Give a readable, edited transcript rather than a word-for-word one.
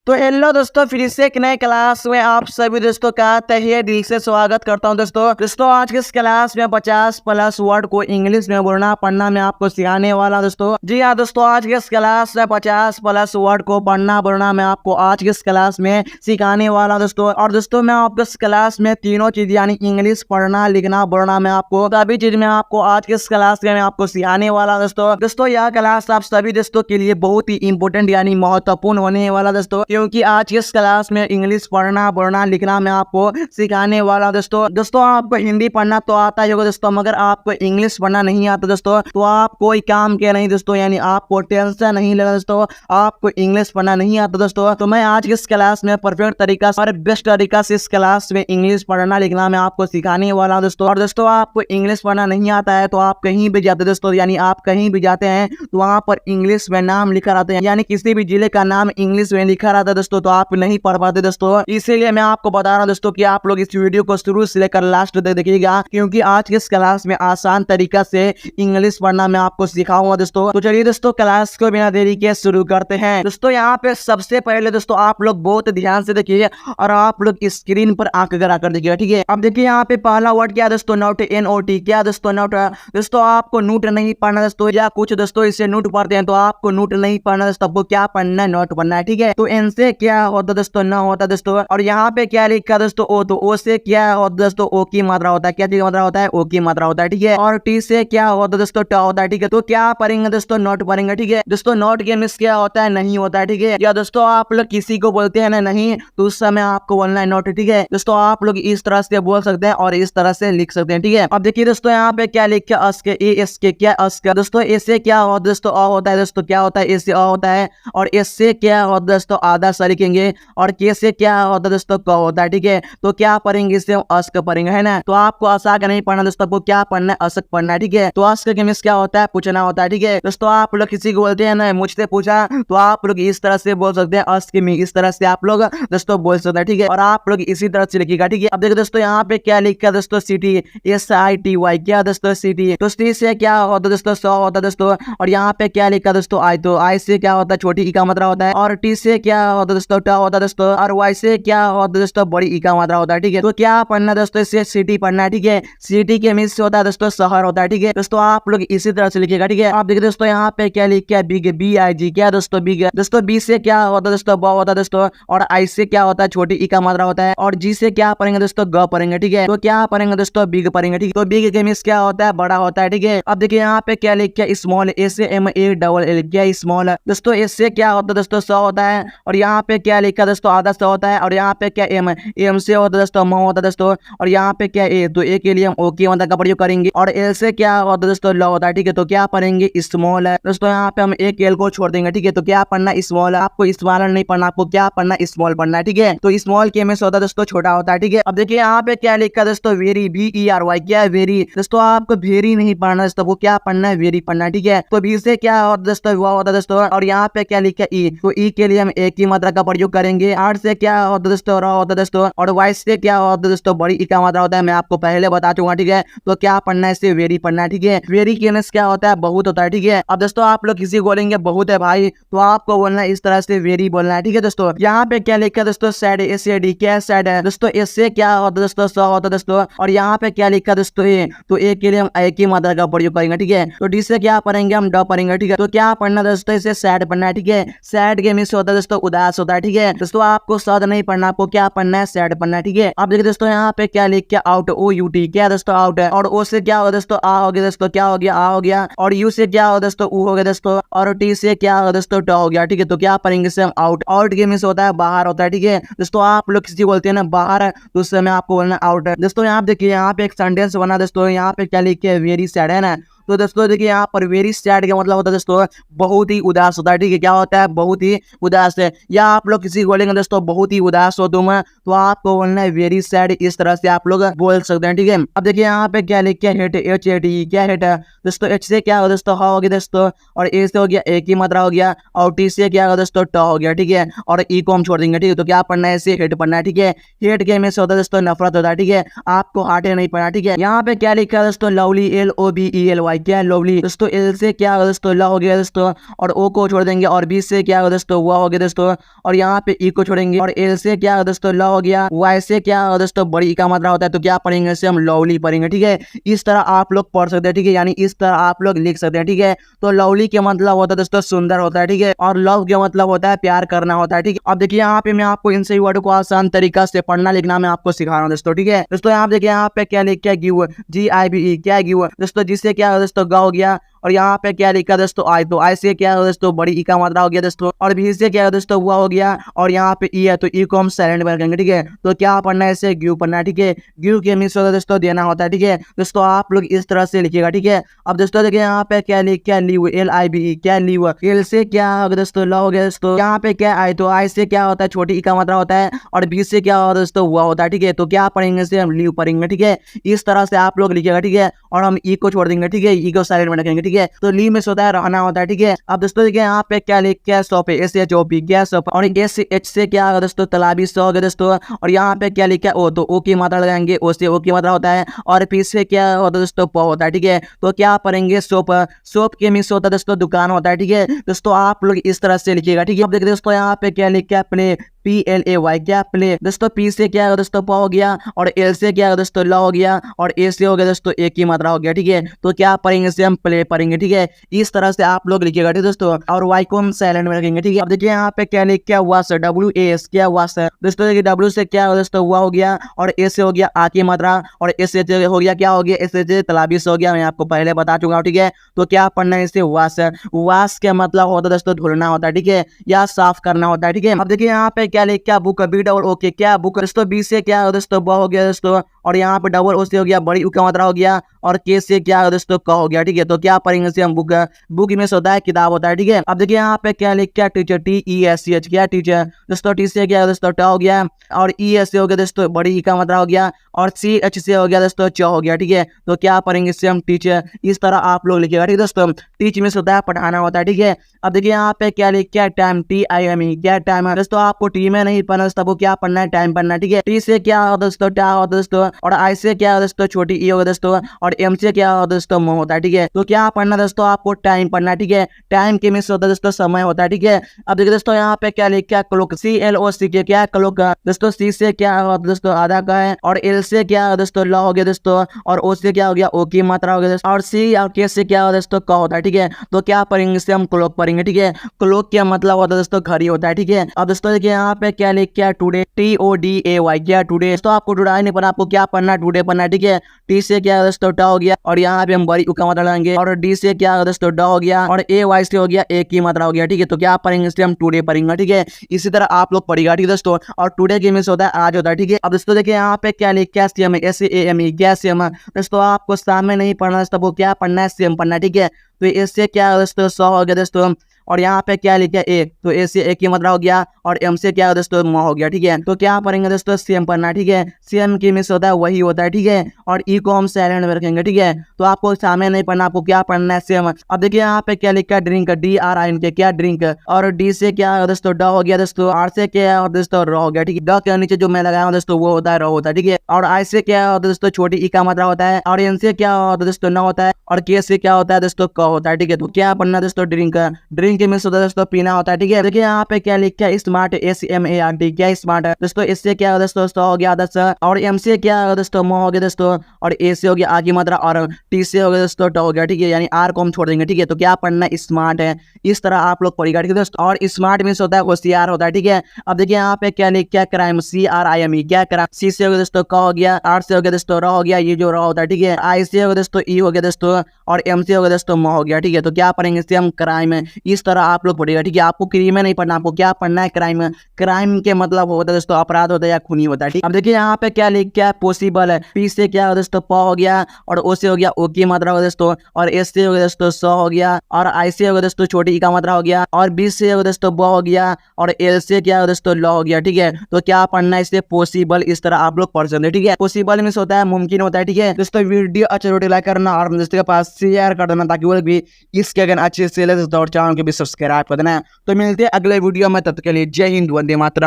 तो हेलो दोस्तों, फिर से एक नए क्लास में आप सभी दोस्तों का तहे दिल से स्वागत करता हूं। दोस्तों आज के इस क्लास में 50 प्लस वर्ड को इंग्लिश में बोलना पढ़ना मैं आपको सिखाने वाला हूं। दोस्तों जी हाँ दोस्तों, आज के इस क्लास में 50 प्लस वर्ड को पढ़ना बोलना मैं आपको आज के इस क्लास में सिखाने वाला हूं। दोस्तों और दोस्तों मैं आपको इस क्लास में तीनों चीज यानी इंग्लिश पढ़ना लिखना बोलना मैं आपको सभी चीज में आपको आज के इस क्लास में मैं आपको सिखाने वाला हूं। दोस्तों यह क्लास आप सभी दोस्तों के लिए बहुत ही इंपॉर्टेंट यानी महत्वपूर्ण होने वाला दोस्तों, क्योंकि आज के इस क्लास में इंग्लिश पढ़ना बोलना लिखना मैं आपको सिखाने वाला दोस्तों आपको हिंदी पढ़ना तो आता ही होगा दोस्तों, मगर आपको इंग्लिश पढ़ना नहीं आता दोस्तों तो आप कोई काम के नहीं दोस्तों, यानी आपको टेंशन नहीं लेना दोस्तों, आपको इंग्लिश पढ़ना नहीं आता दोस्तों। तो मैं आज के इस क्लास में परफेक्ट तरीका से और बेस्ट तरीका से इस क्लास में इंग्लिश पढ़ना लिखना मैं आपको सिखाने वाला हूं दोस्तों। और दोस्तों आपको इंग्लिश पढ़ना नहीं आता है तो आप कहीं भी जाते दोस्तों, यानी आप कहीं भी जाते हैं तो वहां पर इंग्लिश में नाम लिखा रहता है, यानी किसी भी जिले का नाम इंग्लिश में लिखा रहता है दोस्तों, तो आप नहीं पढ़ पाते दोस्तों। इसीलिए मैं आपको बता रहा हूं दोस्तों कि आप लोग इस वीडियो को शुरू से लेकर लास्ट तक देखिएगा, क्योंकि आज के इस क्लास में आसान तरीका से इंग्लिश पढ़ना मैं आपको सिखाऊंगा दोस्तों। तो चलिए दोस्तों क्लास को बिना देरी के शुरू करते हैं। दोस्तों यहाँ पे सबसे पहले दोस्तों आप लोग बहुत ध्यान से देखिए और आप लोग स्क्रीन पर आंख गड़ा कर देखिएगा, ठीक है। अब देखिए यहाँ पे पहला वर्ड क्या दोस्तों, नोट, NOT। क्या दोस्तों, नोट। दोस्तों आपको नोट नहीं पढ़ना दोस्तों, या कुछ दोस्तों इसे नोट पढ़ते हैं तो आपको नोट नहीं पढ़ना दोस्तों, आपको क्या पढ़ना है, नोट पढ़ना है, ठीक है। तो एन से क्या होता दोस्तों, न होता दोस्तों। और यहाँ पे क्या लिखा दोस्तों, ओ, तो ओ से क्या होता दोस्तों, ओ की मात्रा होता है। क्या चीज की मात्रा होता है, ओ की मात्रा होता है, ठीक है। और टी से क्या होता दोस्तों, ट होता है, ठीक है। तो क्या पढ़ेंगे दोस्तों, नोट पढ़ेंगे, ठीक है। दोस्तों नोट के मिस क्या होता है, नहीं होता है, ठीक है। या दोस्तों आप लोग किसी को बोलते हैं ना नहीं, तो उस समय आपको बोलना है नोट, ठीक है। दोस्तों आप लोग इस तरह से बोल सकते हैं और इस तरह से लिख सकते हैं, ठीक है। अब देखिए दोस्तों यहाँ पे क्या लिखा, अस्के, ए एस के, क्या अस्के। दोस्तों ऐसे क्या होता है दोस्तों, अ होता है दोस्तों, क्या होता है, ऐसे अ होता है। और इससे क्या होता है दोस्तों, आधा सा लिखेंगे। और के से क्या होता है दोस्तों, क होता है, ठीक है। तो क्या पढ़ेंगे, इससे अस्क पढ़ेंगे, है ना। तो आपको असा का नहीं पढ़ना दोस्तों, आपको क्या पढ़ना है, अस्क पढ़ना है, ठीक है। तो अस्क के मिस क्या होता है, पूछना होता है, ठीक है। दोस्तों आप लोग किसी को बोलते हैं ना, मुझसे पूछा, तो आप लोग इस तरह से बोल सकते हैं, अस्क में इस तरह से आप लोग दोस्तों बोल सकते हैं, ठीक है। और आप लोग इसी तरह से लिखिएगा, ठीक है। अब देखिए दोस्तों यहाँ पे क्या लिखा दोस्तों, सिटी, SITY। क्या दोस्तों, सिटी। तो सी से क्या होता है दोस्तों, सौ होता है दोस्तों। और यहाँ पे क्या लिखा दोस्तों, आई। तो आई से क्या होता है, छोटी ई का मात्रा होता है। और टी से क्या होता है दोस्तों, ट होता है दोस्तों। और वाई से क्या होता है दोस्तों, बड़ी ई का मात्रा होता है, ठीक है। तो क्या पढ़ना दोस्तों, इससे सिटी पढ़ना है, ठीक है। सिटी के मिस होता है दोस्तों, शहर होता है, ठीक है। दोस्तों आप लोग इसी तरह से लिखिएगा, ठीक है। आप देखिए दोस्तों यहाँ पे क्या लिखा है, बिग, BIG। क्या दोस्तों, बिग। दोस्तों बी से क्या होता है दोस्तों, ब होता है दोस्तों। और आई से क्या होता है, छोटी ई का मात्रा होता है। और जी से क्या पढ़ेंगे दोस्तों, ग पढ़ेंगे, ठीक है। तो क्या पढ़ेंगे दोस्तों, बिग पढ़ेंगे, ठीक है। तो बिग के मिस क्या होता है, बड़ा होता है, ठीक है। अब देखिए यहाँ पे क्या लिखा है, स्मॉल, SMALL। क्या स्मॉल। दोस्तों इससे क्या होता है दोस्तों, 100 होता है। और यहाँ पे क्या लिखा दोस्तों, आधा 100 होता है। और यहाँ पे क्या M से होता है दोस्तों, म होता है दोस्तों। और यहाँ पे क्या ए, तो ए के लिए हम ओ की मात्रा का प्रयोग करेंगे। और एल से क्या होता है दोस्तों, ल होता है, ठीक है। तो क्या पढ़ेंगे, स्मॉल है दोस्तों। यहाँ पे हम एक एल को छोड़ देंगे, ठीक है। तो क्या पढ़ना, स्मॉल। आपको स्मॉल नहीं पढ़ना, आपको क्या पढ़ना, स्मॉल पढ़ना है, ठीक है। तो स्मॉल के में से होता है दोस्तों, छोटा होता है, ठीक है। अब देखिए यहाँ पे क्या लिखा दोस्तों, वेरी, VERY। क्या है, वेरी। दोस्तों आपको वेरी नहीं पढ़ना दोस्तों, वो क्या पढ़ना है, वेरी पढ़ना है, ठीक है। तो वी से क्या होता है दोस्तों, वो होता है दोस्तों। और यहाँ पे क्या लिखा है, ई। तो ई के लिए हम एक ही मात्रा का प्रयोग करेंगे। आर से क्या होता है दोस्तों, र होता है दोस्तों। और वाई से क्या होता है दोस्तों, बड़ी ई का मात्रा होता है, मैं आपको पहले बता चुका, ठीक है। तो क्या पढ़ना है, इसे वेरी पढ़ना है, ठीक है। वेरी के मिस क्या होता है, बहुत होता है, ठीक है। अब दोस्तों आप लोग किसी को बोलेंगे बहुत है भाई, तो आपको बोलना है इस तरह से, वेरी बोलना है, ठीक है दोस्तों। यहाँ पे क्या लिखा है दोस्तों, सैड, SAD। क्या सैड है दोस्तों, इससे क्या होता है दोस्तों, 100 होता है दोस्तों। और यहाँ पे क्या लिखा है दोस्तों, ए। तो ए के लिए हम एक ही मात्रा का प्रयोग करेंगे, ठीक है। तो डी से क्या पढ़ेंगे, हम ड पढ़ेंगे, ठीक है। तो क्या पढ़ना दोस्तों, इसे सैड पढ़ना है, ठीक है। सैड के मिस होता है दोस्तों, उदास होता है, ठीक है। दोस्तों आपको सद नहीं पढ़ना, आपको क्या पढ़ना है, सैड पढ़ना है, ठीक है। अब देखिए दोस्तों यहाँ पे क्या लिख के, आउट, OUT। क्या दोस्तों, आउट है। और ओ से क्या होगा दोस्तों, आ हो गया दोस्तों, क्या हो गया, आ हो गया। और यू से क्या होगा दोस्तों, ऊ हो गया दोस्तों। और टी से क्या होगा दोस्तों, ट हो गया, ठीक है। तो क्या पढ़ेंगे इसे हम, आउट। आउट के मिस होता है, बाहर होता है, ठीक है। दोस्तों आप लोग किसी बोलते हैं ना बाहर, तो उस समय आपको बोलना आउट है। दोस्तों यहाँ देखिए, यहाँ पे एक सेंटेंस बना दोस्तों, यहाँ पे क्या लिखे है, वेरी सैड, है ना। तो दोस्तों देखिए यहाँ पर वेरी सैड का मतलब होता है दोस्तों, बहुत ही उदास होता है, ठीक है। क्या होता है, बहुत ही उदास है। या आप लोग किसी को बोलेंगे दोस्तों, बहुत ही उदास हो तुम, तो आपको बोलना है वेरी सैड, इस तरह से आप लोग बोल सकते हैं, ठीक है। अब देखिए यहाँ पे क्या लिखा है, हेट, HAT। क्या हेट है दोस्तों, H से क्या होगा दोस्तों, हा हो गया दोस्तों। और ए से हो गया, एक ही मात्रा हो गया। और टी से क्या होगा दोस्तों, ट हो गया, ठीक है। और ई को हम छोड़ देंगे, ठीक है। तो क्या पढ़ना है, इसे हेट पढ़ना है, ठीक है। हेट के में से होता है दोस्तों, नफरत होता है, ठीक है। आपको हार्ट नहीं पढ़ना, ठीक है। यहाँ पे क्या लिखा है दोस्तों, लवली, LOVELY। LWY क्या लवली दोस्तों, L से क्या होगा दोस्तों, ल हो गया दोस्तों, और O को छोड़ देंगे, और B से क्या होगा दोस्तों, व हो गया दोस्तों, और यहाँ पे E को छोड़ेंगे, और L से क्या होगा दोस्तों, ल हो गया, Y से क्या होगा दोस्तों, बड़ी E का मात्रा होता है, तो क्या पढ़ेंगे इसे हम लवली पढ़ेंगे। ठीक है, इस तरह आप लोग पढ़ सकते हैं। ठीक है, यानी इस तरह आप लोग लिख सकते हैं। ठीक है, तो लवली के मतलब होता है दोस्तों सुंदर होता है। ठीक है, और लव के मतलब होता है प्यार करना होता है। ठीक है, अब देखिए यहाँ पे मैं आपको इन सही वर्ड को आसान तरीका से पढ़ना लिखना मैं आपको सिखा रहा हूँ दोस्तों। ठीक है दोस्तों, यहाँ देखिए यहाँ पे क्या लिख के गिव, GIVE क्या गिव दोस्तों, जिससे क्या दोस्तों ग हो गया, और यहाँ पे क्या लिखा दोस्तों आई, तो आई से क्या है दोस्तों बड़ी ई का मात्रा हो गया दोस्तों, और भी से क्या है दोस्तों हुआ हो गया, और यहाँ पे ई है तो ई को हम साइलेंट में रखेंगे। ठीक है, तो क्या पढ़ना है इसे गिव पढ़ना है। ठीक है, गिव के मीन्स होता है दोस्तों देना होता है। ठीक है दोस्तों, आप लोग इस तरह से लिखिएगा। ठीक है, अब दोस्तों देखिए यहाँ पे क्या लिख क्या लीव, LIVE क्या लीव, एल से क्या होगा दोस्तों ल हो गया दोस्तों, यहाँ पे क्या आई, तो आई से क्या होता है छोटी ई का मात्रा होता है, और बी से क्या होगा दोस्तों हुआ होता है। ठीक है, तो क्या पढ़ेंगे इसे हम लीव पढ़ेंगे। ठीक है, इस तरह से आप लोग लिखिएगा। ठीक है, और हम ई को छोड़ देंगे। ठीक है, ई को साइलेंट में रखेंगे। ठीक है, तो लीव में होता है रहना होता है। ठीक है, अब दोस्तों देखिए यहाँ पे क्या लिख क्या सॉप है, SHOP क्या सॉप, और SH से क्या होगा दोस्तों तालाबी सौ हो गया दोस्तों, और यहाँ पे क्या लिखा ओ, तो ओ की मात्रा लगाएंगे, ओ से ओ की मात्रा होता है, और पी से क्या होता है दोस्तों प होता है। ठीक है, तो क्या पढ़ेंगे सोप, सोप के मीन्स होता है दोस्तों दुकान होता है। ठीक है दोस्तों, आप लोग इस तरह से लिखिएगा। ठीक है, अब देखिए दोस्तों यहाँ पे क्या लिख क्या प्ले, PLAY क्या प्ले दोस्तों, पी से क्या होगा दोस्तों प हो गया, और एल से क्या होगा दोस्तों ल हो गया, और ए से हो गया दोस्तों ए की मात्रा हो गया। ठीक है, तो क्या पढ़ेंगे इसे हम प्ले पढ़ेंगे। ठीक है, इस तरह से आप लोग लिखिएगा। ठीक है दोस्तों, और वाई को हम साइलेंट में रखेंगे। ठीक है, अब देखिए यहाँ पे क्या लिख क्या वास, WAS क्या वास दोस्तों, देखिए W से क्या होगा दोस्तों हुआ हो गया, और ए से हो गया आ की मात्रा, और एस से हो गया क्या हो गया, एस से तलाबीस हो गया, मैं आपको पहले बता चुका हूँ। ठीक है, तो क्या पढ़ना है इसे वास, वास का मतलब होता है दोस्तों धुलना होता है। ठीक है, या साफ करना होता है। ठीक है, अब देखिए यहाँ पे क्या लिख क्या बुक, बी डबल ओके क्या बुक दोस्तों, बी से क्या दोस्तों ब हो गया दोस्तों, और यहाँ पे डबल ओ से हो गया बड़ी उ का मात्रा हो गया, और के से क्या दोस्तों क हो गया। ठीक है, तो क्या पढ़ेंगे इसे हम बुक, बुक में होता है किताब होता है। ठीक है, अब देखिए यहाँ पे क्या लिख क्या टीचर, TESCH क्या टीचर दोस्तों, टी से क्या दोस्तों ट हो गया, और ई से हो गया दोस्तों बड़ी ई का मात्रा हो गया, और CH से हो गया दोस्तों च हो गया। ठीक है, तो क्या पढ़ेंगे इसे हम टीचर, इस तरह आप लोग लिखिएगा। ठीक है दोस्तों, टीच में होता है पढ़ाना होता है। ठीक है, अब देखिए यहाँ पे क्या लिख क्या टाइम, TIME क्या टाइम है दोस्तों, आपको टी में नहीं पढ़ना दोस्तों, आपको क्या पढ़ना है टाइम पढ़ना है। ठीक है, टी से क्या होगा दोस्तों टा होता है दोस्तों, और आई से क्या होगा दोस्तों छोटी ई होगा दोस्तों, और एम से क्या होगा दोस्तों म होता है। ठीक है, तो क्या पढ़ना दोस्तों आपको टाइम पढ़ना है। ठीक है, टाइम के मीन्स होता है दोस्तों समय होता है। ठीक है, अब देखिए दोस्तों यहाँ पे क्या लिख क्या क्लॉक, CLOC के क्या क्लॉक दोस्तों, सी से क्या होगा दोस्तों आधा का है, और एल से क्या होगा दोस्तों ल हो गया दोस्तों, और ओ से क्या हो गया ओ की मात्रा हो गया दोस्तों, और सी और के से क्या होगा दोस्तों क होता है। ठीक है, तो क्या पढ़ेंगे इसे हम क्लॉक पढ़ेंगे। ठीक है, क्लॉक का मतलब होता है दोस्तों घड़ी होता है। ठीक है, अब दोस्तों देखिए यहाँ पे क्या लिख क्या टुडे, TODAY क्या टुडे दोस्तों, आपको टुडे नहीं पढ़ना, आपको क्या पढ़ना टुडे पढ़ना है। ठीक है, टी से क्या दोस्तों टा हो गया, और यहाँ पे हम बड़ी उ का मात्रा लगाएंगे, और डी से क्या दोस्तों ड हो गया, और AY से हो गया ए की मात्रा हो गया। ठीक है, तो क्या पढ़ेंगे इसलिए हम टुडे पढ़ेंगे। ठीक है, इसी तरह आप लोग पढ़ेगा। ठीक है दोस्तों, और टुडे के मीन्स होता है आज होता है। ठीक है, अब दोस्तों देखिए यहाँ पे क्या लिख क्या SAM, SAME क्या SAM दोस्तों, आपको सामने नहीं पढ़ना दोस्तों, वो क्या पढ़ना है सेम पढ़ना है। ठीक है, तो इससे क्या दोस्तों 100 हो गया दोस्तों, और यहाँ पे क्या लिखा ए, तो ए से ए की मात्रा हो गया, और एम से क्या दोस्तों म हो गया। ठीक है, तो क्या पढ़ेंगे दोस्तों सेम पढ़ना। ठीक है, सेम की मिस होता है वही होता है। ठीक है, और ई को हम साइलेंट में रखेंगे। ठीक है, तो आपको सामने नहीं पढ़ना, आपको क्या पढ़ना है सेम। अब देखिए यहाँ पे क्या लिखा ड्रिंक, DRINK क्या ड्रिंक, और डी से क्या दोस्तों ड हो गया दोस्तों, आर से क्या दोस्तों र हो गया। ठीक है, ड के नीचे जो मैं लगाया हूँ दोस्तों वो होता है र होता है। ठीक है, और आई से क्या दोस्तों छोटी ई का मात्रा होता है, और एन से क्या दोस्तों न होता है, और के से क्या होता है दोस्तों क होता है। ठीक है, तो क्या पढ़ना दोस्तों ड्रिंक, ड्रिंक के मीन्स होता है दोस्तों पीना होता है। ठीक है, देखिए यहाँ पे क्या लिखा है स्मार्ट, SMART क्या स्मार्ट दोस्तों, इससे क्या दोस्तों 100 हो गया 10, और एम से क्या दोस्तों म हो गया दोस्तों, और ए से हो गया आ की मात्रा, और टी से हो गया दोस्तों ट हो गया। ठीक है, यानी आर को हम छोड़ देंगे। ठीक है, तो क्या पढ़ना स्मार्ट है, इस तरह आप लोग पढ़ेगा। ठीक है दोस्तों, और स्मार्ट मीन्स होता है होशियार होता है। ठीक है, अब देखिए यहाँ पे क्या लिख क्या क्राइम, CRIME क्या क्राइम, सी से हो गया दोस्तों क हो गया, आर से हो गया दोस्तों र हो गया, ये जो र होता है। ठीक है, आई से हो गया दोस्तों ई हो गया दोस्तों, और एम से हो गया दोस्तों म हो गया। ठीक है, तो क्या पढ़ेंगे इससे हम क्राइम, इस तरह आप लोग पढ़ेगा। ठीक है, आपको क्रीम नहीं पढ़ना, आपको क्या पढ़ना है क्राइम, क्राइम के मतलब होता है दोस्तों अपराध होता है या खूनी होता है। ठीक, अब देखिए यहाँ पे क्या लिख क्या पॉसिबल है, पी से क्या दोस्तों प हो गया, और ओ से हो गया ओ की मात्रा हो गया दोस्तों, और एस से हो गया दोस्तों 100 हो गया, और आई से हो गया दोस्तों छोटी ई का मात्रा हो गया, और बी से हो गया दोस्तों ब हो गया, और एल से क्या हो दोस्तों ल हो गया। ठीक है, तो क्या पढ़ना है इससे पॉसिबल, इस तरह आप लोग पढ़ सकते हैं। ठीक है, पॉसिबल मींस होता है मुमकिन होता है। ठीक है दोस्तों, वीडियो अच्छा वीडियो लाइक करना और दोस्तों के पास शेयर कर देना, ताकि वो भी इसके अगर अच्छे से ले तो चैनल को भी सब्सक्राइब कर देना। तो मिलते हैं अगले वीडियो में, तब तक के लिए जय हिंद, वंदे मातरम।